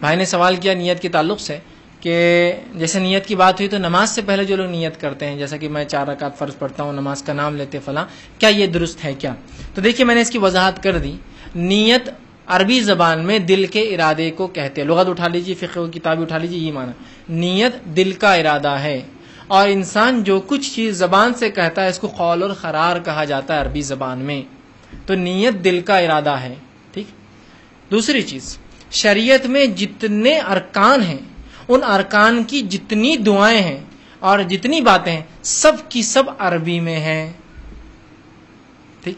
بھائی نے سوال کیا نیت کے تعلق سے کہ جیسے نیت کی بات ہوئی تو نماز سے پہلے جو لوگ نیت کرتے ہیں، جیسا کہ میں 4 رکعت فرض پڑھتا ہوں، نماز کا نام لیتے فلاں، کیا یہ درست ہے کیا؟ تو دیکھیے میں نے اس کی وضاحت کر دی. نیت عربی زبان میں دل کے ارادے کو کہتے ہیں. لغت اٹھا لیجیے، فقہ کی کتاب اٹھا لیجیے، یہ معنی نیت دل کا ارادہ ہے. اور انسان جو کچھ چیز زبان سے کہتا ہے اس کو قول اور قرار کہا جاتا ہے عربی زبان میں. تو نیت دل کا ارادہ ہے. ٹھیک. دوسری چیز، شریعت میں جتنے ارکان ہیں ان ارکان کی جتنی دعائیں ہیں اور جتنی باتیں ہیں سب کی سب عربی میں ہیں. ٹھیک،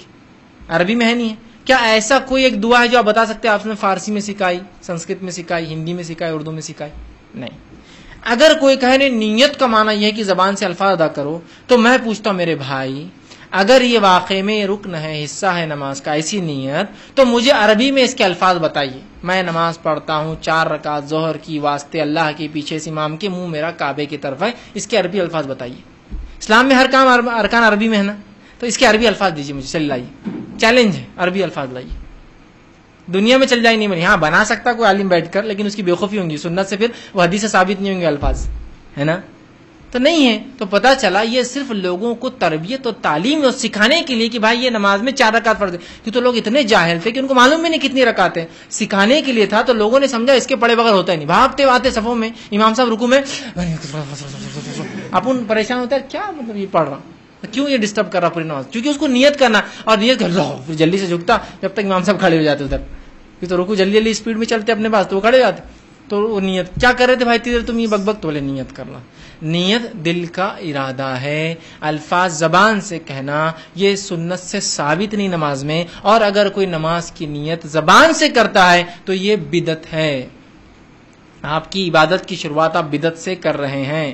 عربی میں ہے نہیں ہے. کیا ایسا کوئی ایک دعا ہے جو آپ بتا سکتے ہیں آپ نے فارسی میں سکھائی، سنسکرت میں سکھائی، ہندی میں سکھائی، اردو میں سکھائی؟ نہیں. اگر کوئی کہے نہیں نیت کا معنی یہ ہے کہ زبان سے الفاظ ادا کرو، تو میں پوچھتا ہوں میرے بھائی، اگر یہ واقعے میں رکن ہے، حصہ ہے نماز کا ایسی نیت، تو مجھے عربی میں اس کے الفاظ بتائیے. میں نماز پڑھتا ہوں 4 رکعت ظہر کی واسطے اللہ کے پیچھے سے امام کے، منہ میرا کعبے کی طرف ہے، اس کے عربی الفاظ بتائیے. اسلام میں ہر کام ارکان عربی میں ہے نا، تو اس کے عربی الفاظ دیجیے مجھے. چل لائیے، چیلنج ہے، عربی الفاظ لائیے. دنیا میں چل جائے نہیں بنی. ہاں بنا سکتا کوئی عالم بیٹھ کر، لیکن اس کی بےخوفی ہوں گی، سنت سے پھر وہ حدیث سے ثابت نہیں ہوں گے الفاظ، ہے نا. تو نہیں ہے. تو پتا چلا یہ صرف لوگوں کو تربیت اور تعلیم اور سکھانے کے لیے کہ بھائی یہ نماز میں 4 رکعت فرض ہے. کیوں تو لوگ اتنے جاہل تھے کہ ان کو معلوم بھی نہیں کتنی رکعت ہیں. سکھانے کے لیے تھا تو لوگوں نے سمجھا اس کے پڑے بغیر ہوتا ہی نہیں. بھاگتے آتے صفوں میں، امام صاحب رکوع میں اپن پریشان ہوتا ہے، کیا مطلب یہ پڑھ رہا، کیوں یہ ڈسٹرب کر رہا پوری نماز؟ کیونکہ اس کو نیت کرنا، اور نیت کر رہا پھر جلدی سے جھکتا جب تک امام صاحب کھڑے ہو جاتے ادھر. تو رکوع جلدی جلدی اسپیڈ میں چلتے اپنے پاس، تو وہ کھڑے ہو جاتے. تو وہ نیت کیا کر رہے تھے بھائی تیرے تم یہ بک بک؟ تو بولے نیت کرنا. نیت دل کا ارادہ ہے. الفاظ زبان سے کہنا یہ سنت سے ثابت نہیں نماز میں. اور اگر کوئی نماز کی نیت زبان سے کرتا ہے تو یہ بدعت ہے. آپ کی عبادت کی شروعات آپ بدعت سے کر رہے ہیں.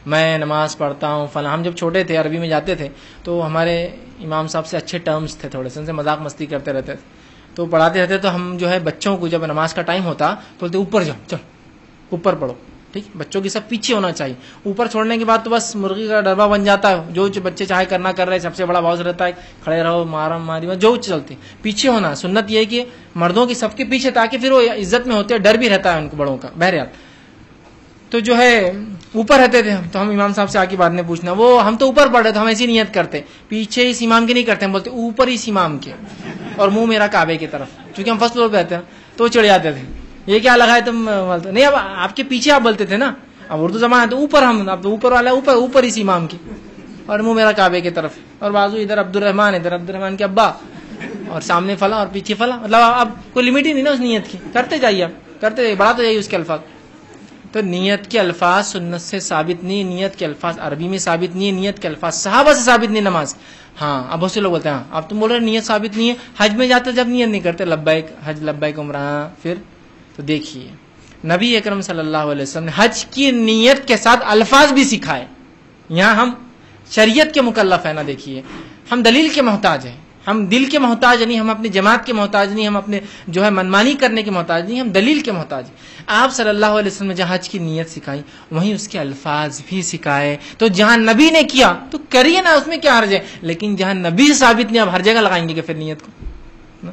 میں نماز پڑھتا ہوں فلاں. ہم جب چھوٹے تھے عربی میں جاتے تھے تو ہمارے امام صاحب سے اچھے ٹرمز تھے، تھوڑے سے ان سے مذاق مستی کرتے رہتے تھے. تو پڑھاتے رہتے تو ہم جو ہے بچوں کو جب نماز کا ٹائم ہوتا تو بولتے اوپر جاؤ، چل اوپر پڑھو. ٹھیک، بچوں کی سب پیچھے ہونا چاہیے. اوپر چھوڑنے کے بعد تو بس مرغی کا ڈربا بن جاتا ہے، جو بچے چاہے کرنا کر رہے. سب سے بڑا باؤس رہتا ہے کھڑے رہو، مارم ماری جو چلتے. پیچھے ہونا سنت یہ ہے کہ مردوں کی سب کے پیچھے، تاکہ پھر وہ عزت میں ہوتے ہیں، ڈر بھی رہتا ہے ان کو بڑوں کا. بہرحال تو جو ہے اوپر رہتے تھے. تو ہم امام صاحب سے آ کے بعد میں پوچھنا، وہ ہم تو اوپر پڑھ رہے تھے، ہم ایسی نیت کرتے پیچھے اس امام کے نہیں کرتے، ہم بولتے اوپر اس امام کے اور منہ میرا کعبے کی طرف، چونکہ ہم فرسٹ فلور پہ رہتے ہیں. تو چڑھ جاتے تھے، یہ کیا لگا ہے تم بولتے نہیں. اب آپ کے پیچھے آپ بولتے تھے نا، اب اردو زبان ہے تو اوپر، ہم اب تو اوپر والا اوپر اس امام کی اور منہ میرا کعبے کی طرف، اور بازو ادھر عبد الرحمان، ادھر عبد الرحمان کے ابا، اور سامنے فلاں اور پیچھے فلاں. مطلب اب کوئی لمٹ ہی نہیں نا اس نیت کی. کرتے جائیے، آپ کرتے جائیے، بڑھاتے جائیے اس کے الفاظ. تو نیت کے الفاظ سنت سے ثابت نہیں، نیت کے الفاظ عربی میں ثابت نہیں ہے، نیت کے الفاظ صحابہ سے ثابت نہیں نماز. ہاں اب بہت سے لوگ بولتے ہیں ہاں اب تم بول رہے نیت ثابت نہیں ہے، حج میں جاتے جب نیت نہیں کرتے لبیک حج لبیک عمرہ. پھر تو دیکھیے نبی اکرم صلی اللہ علیہ وسلم نے حج کی نیت کے ساتھ الفاظ بھی سکھائے. یہاں ہم شریعت کے مکلف ہیں نا. دیکھیے ہم دلیل کے محتاج ہیں، ہم دل کے محتاج نہیں، ہم اپنی جماعت کے محتاج نہیں، ہم اپنے جو ہے منمانی کرنے کے محتاج نہیں، ہم دلیل کے محتاج ہیں. آپ صلی اللہ علیہ وسلم نے جہاں حج کی نیت سکھائی وہیں اس کے الفاظ بھی سکھائے. تو جہاں نبی نے کیا تو کریے نا، اس میں کیا حرج ہے. لیکن جہاں نبی سے ثابت نہیں، آپ ہر جگہ لگائیں گے کہ پھر نیت کو،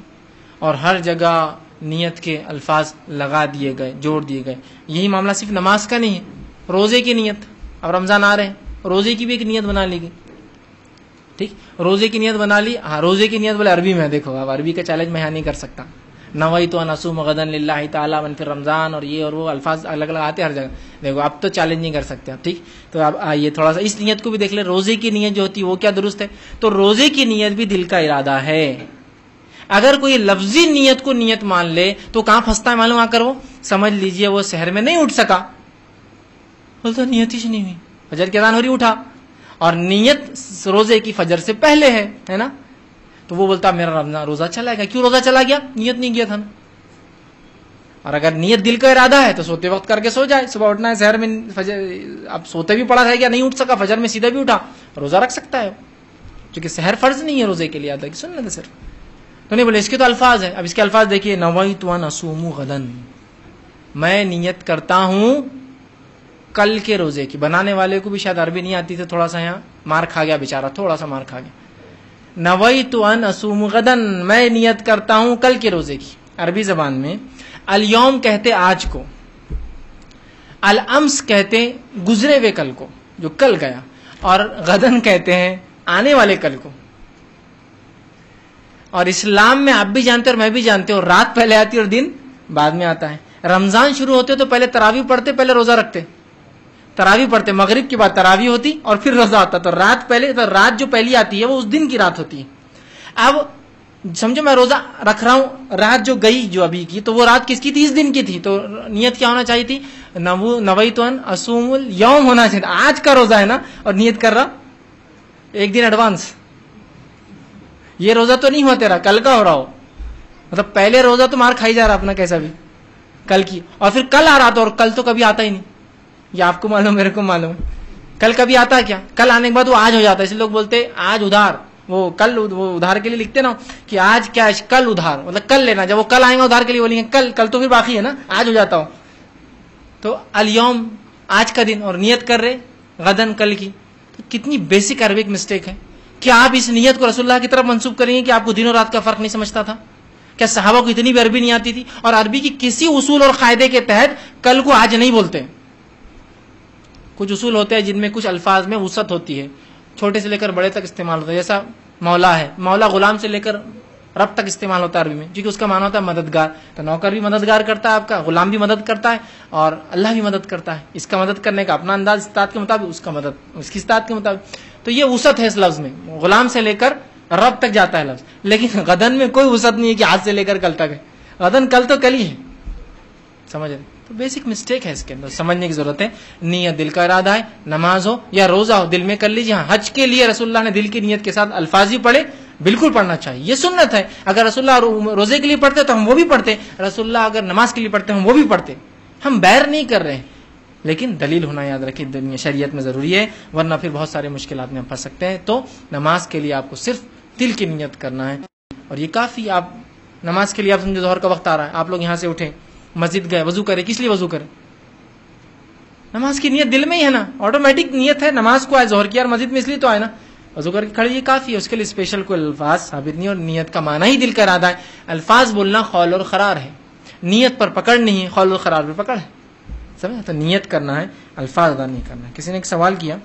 اور ہر جگہ نیت کے الفاظ لگا دیے گئے، جوڑ دیے گئے. یہی معاملہ صرف نماز کا نہیں ہے، روزے کی نیت. اب رمضان آ رہے ہیں، روزے کی بھی ایک نیت بنا لی گئی. ٹھیک، روزے کی نیت بنا لی. ہاں روزے کی نیت بولے عربی میں، دیکھو اب عربی کا چیلنج میں یہاں نہیں کر سکتا. نویت ان اصوم غدا للہ تعالی من فی رمضان، اور یہ اور وہ الفاظ الگ الگ آتے ہر جگہ. دیکھو اب تو چیلنج نہیں کر سکتے آپ. ٹھیک، تو اب آئیے تھوڑا سا اس نیت کو بھی دیکھ لیں. روزے کی نیت جو ہوتی ہے وہ کیا درست ہے؟ تو روزے کی نیت بھی دل کا ارادہ ہے. اگر کوئی لفظی نیت کو نیت مان لے تو کہاں پھنستا ہے معلوم؟ آ کر وہ سمجھ لیجئے وہ شہر میں نہیں اٹھ سکا، بولتا نیت ہی نہیں ہوئی، فجر کی اذان ہو رہی اٹھا، اور نیت روزے کی فجر سے پہلے ہے نا. تو وہ بولتا میرا روزہ چلا گیا. کیوں روزہ چلا گیا؟ نیت نہیں کیا تھا نا. اور اگر نیت دل کا ارادہ ہے تو سوتے وقت کر کے سو جائے. صبح اٹھنا ہے شہر میں فجر، اب سوتے بھی پڑا رہ گیا، نہیں اٹھ سکا، فجر میں سیدھا بھی اٹھا، روزہ رکھ سکتا ہے، کیونکہ سحر فرض نہیں ہے روزے کے لیے. آتا کہ سن لیں صرف تو نہیں بولے. اس کے تو الفاظ ہیں. اب اس کے الفاظ دیکھیے، نویت ان اصوم غدا، میں نیت کرتا ہوں کل کے روزے کی. بنانے والے کو بھی شاید عربی نہیں آتی تھی، تھوڑا سا یہاں مار کھا گیا بیچارہ، تھوڑا سا مار کھا گیا. نویت ان اصوم غدا، میں نیت کرتا ہوں کل کے روزے کی. عربی زبان میں الیوم کہتے آج کو، الامس کہتے ہیں گزرے ہوئے کل کو جو کل گیا، اور غدن کہتے ہیں آنے والے کل کو. اور اسلام میں آپ بھی جانتے اور میں بھی جانتے ہوں رات پہلے آتی اور دن بعد میں آتا ہے. رمضان شروع ہوتے تو پہلے تراویح پڑھتے، پہلے روزہ رکھتے، تراویح پڑھتے، مغرب کے بعد تراویح ہوتی اور پھر روزہ ہوتا. تو رات پہلے، تو رات جو پہلی آتی ہے وہ اس دن کی رات ہوتی ہے. اب سمجھو میں روزہ رکھ رہا ہوں، رات جو گئی جو ابھی کی، تو وہ رات کس کی تھی؟ اس دن کی تھی. تو نیت کیا ہونا چاہیے تھی؟ نویت ان اصوم الیوم ہونا چاہیے. آج کا روزہ ہے نا، اور نیت کر رہا ایک دن ایڈوانس. یہ روزہ تو نہیں ہوا تیرا، کل کا ہو رہا ہو. مطلب پہلے روزہ تو مار کھائی جا رہا اپنا کیسا بھی کل کی، اور پھر کل آ رہا تھا، اور کل تو کبھی آتا ہی نہیں. یہ آپ کو معلوم، میرے کو معلوم ہے. کل کبھی آتا ہے کیا؟ کل آنے کے بعد وہ آج ہو جاتا ہے. اس لیے لوگ بولتے آج ادھار، وہ کل وہ ادھار کے لیے لکھتے نا کہ آج کیا کل ادھار، مطلب کل لینا. جب وہ کل آئیں گا ادھار کے لیے بولیں گے کل، کل تو پھر باقی ہے نا، آج ہو جاتا ہو. تو الیوم آج کا دن، اور نیت کر رہے غدن کل کی. تو کتنی بیسک عربک مسٹیک ہے. کیا آپ اس نیت کو رسول اللہ کی طرف منسوب کریں گے کہ آپ کو دن اور رات کا فرق نہیں سمجھتا تھا؟ کیا صحابہ کو اتنی بھی عربی نہیں آتی تھی؟ اور عربی کی کسی اصول اور قاعدے کے تحت کل کو آج نہیں بولتے. کچھ اصول ہوتے ہیں جن میں کچھ الفاظ میں وسعت ہوتی ہے، چھوٹے سے لے کر بڑے تک استعمال ہوتا ہے. جیسا مولا ہے، مولا غلام سے لے کر رب تک استعمال ہوتا ہے عربی میں، کیونکہ اس کا معنی ہوتا ہے مددگار. تو نوکر بھی مددگار کرتا ہے آپ کا، غلام بھی مدد کرتا ہے، اور اللہ بھی مدد کرتا ہے. اس کا مدد کرنے کا اپنا انداز استاد کے مطابق، اس کا مدد اس کی استاد کے مطابق. تو یہ وسعت ہے اس لفظ میں، غلام سے لے کر رب تک جاتا ہے لفظ. لیکن غدن میں کوئی وسعت نہیں ہے کہ آج سے لے کر کل تک ہے. غدن کل تو کل ہی ہے. سمجھ رہے؟ تو بیسک مسٹیک ہے اس کے اندر، سمجھنے کی ضرورت ہے. نیت دل کا ارادہ ہے، نماز ہو یا روزہ ہو دل میں کر لیجیے. ہاں حج کے لیے رسول اللہ نے دل کی نیت کے ساتھ الفاظ ہی پڑھے، بالکل پڑھنا چاہیے، یہ سنت ہے. اگر رسول اللہ روزے کے لیے پڑھتے تو ہم وہ بھی پڑھتے، رسول اللہ اگر نماز کے لیے پڑھتے ہم وہ بھی پڑھتے. ہم بیر نہیں کر رہے ہیں، لیکن دلیل ہونا یاد رکھیے دنیا شریعت میں ضروری ہے، ورنہ پھر بہت سارے مشکلات میں ہم پھنس سکتے ہیں. تو نماز کے لیے آپ کو صرف دل کی نیت کرنا ہے، اور یہ کافی. آپ نماز کے لیے آپ سمجھو ظہر کا وقت آ رہا ہے، آپ لوگ یہاں سے اٹھے، مسجد گئے، وضو کرے. کس لیے وضو کرے؟ نماز کی نیت دل میں ہی ہے نا، آٹومیٹک نیت ہے. نماز کو آئے ظہر کی، اور مسجد میں اس لیے تو آئے نا، وضو کر کے کھڑے، یہ کافی ہے. اس کے لیے اسپیشل کوئی الفاظ ثابت نہیں. اور نیت کا معنی ہی دل کا ارادہ ہے. الفاظ بولنا خول اور قرار ہے، نیت پر پکڑ نہیں ہے، خول اور قرار پر پکڑ ہے. سمجھا؟ تو نیت کرنا ہے، الفاظ ادا نہیں کرنا ہے. کسی نے ایک سوال کیا